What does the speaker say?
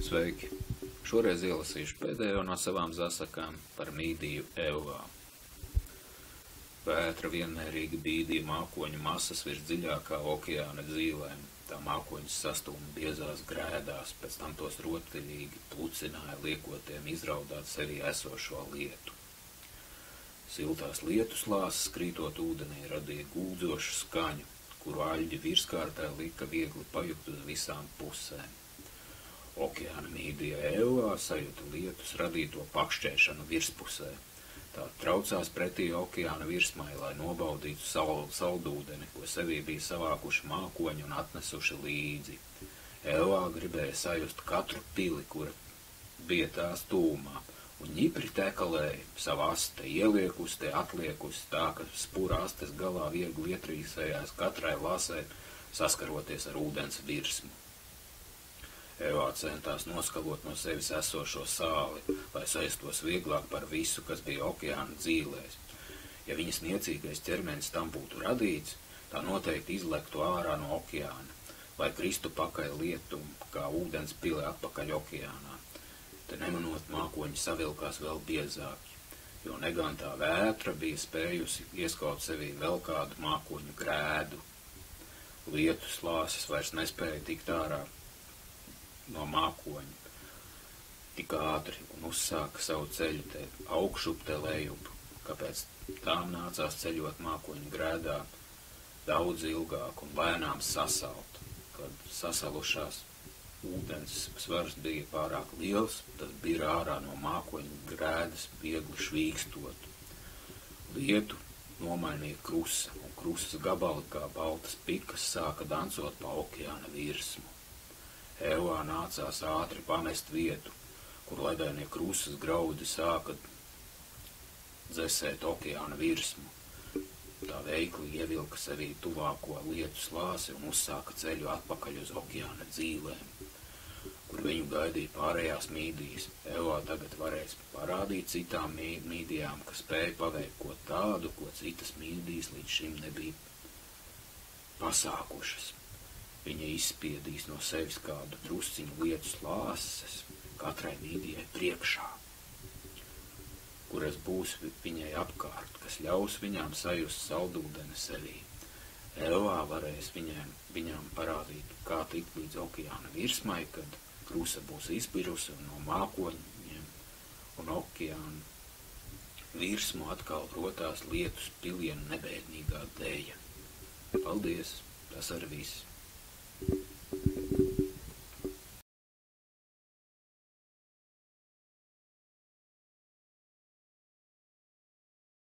Sveiki! Šoreiz ielasīšu pēdējo no savām zasakām par mīdiju Euvā. Vētra vienmērīgi bīdīja mākoņu masas virs dziļākā okeāna dzīvēm. Tā mākoņus sastūma biezās grēdās, pēc tam tos rotaļīgi plucināja, liekotiem izraudāt sevī esošo lietu. Siltās lietus lāsas krītot ūdenī radīja gūdzošu skaņu, kuru aļģi virskārtē lika viegli pajukt uz visām pusēm. Okeāna mīdija Euvā sajuta lietus radīto pakšķēšanu virspusē. Tā traucās pretī okeāna virsmai, lai nobaudītu saldūdeni, ko sevī bija savākuši mākoņi un atnesuši līdzi. Euvā gribēja sajust katru pili, kura bija tās tūmā, un ņipri tekalēja, savu aste ieliekusi, atliekusi tā, ka spura astes galā viegli ietrīsējās katrai lasē, saskaroties ar ūdens virsmu. Euvā centās noskalot no sevis esošo sāli, lai sajustos vieglāk par visu, kas bija okeāna dzīlēs. Ja viņas niecīgais ķermenis tam būtu radīts, tā noteikti izlektu ārā no okeāna, lai kristu pakaļ lietum, kā ūdens pile atpakaļ okeānā. Te nemanot mākoņi savilkās vēl biezāki, jo negantā vētra bija spējusi ieskaut sevī vēl kādu mākoņu grēdu. Lietus lāses vairs nespēja tikt ārā no mākoņa tik ātri un uzsāka savu ceļu te augšup, te lejup, kāpēc tām nācās ceļot mākoņu grēdā daudz ilgāk un lēnām sasalt. Kad sasalušās ūdens svars bija pārāk liels, tas bija ārā no mākoņu grēdas viegli švīkstot. Lietu nomainīja krusa, un krusas gabali kā baltas pikas sāka dancot pa okeāna virsmu. Euvā nācās ātri pamest vietu, kur ledainie krusas graudi sāka dzesēt okeāna virsmu. Tā veikli ievilka sevī tuvāko lietus lāsi un uzsāka ceļu atpakaļ uz okeāna dzīvēm, kur viņu gaidīja pārējās mīdijas. Euvā tagad varēs parādīt citām mīdijām, ka spēja paveikt ko tādu, ko citas mīdijas līdz šim nebija pasākušas. Viņa izspiedīs no sevis kādu drusciņu lietus lāses katrai mīdijai priekšā, kuras būs viņai apkārt, kas ļaus viņām sajust saldūdeni sevī. Euvā varēs viņām parādīt, kā tikt līdz okeāna virsmai, kad krusa būs izbirusi un no mākoņiem un okeāna virsmu atkal rotās lietus pilienu nebēdīgā dēja. Paldies, tas arī viss.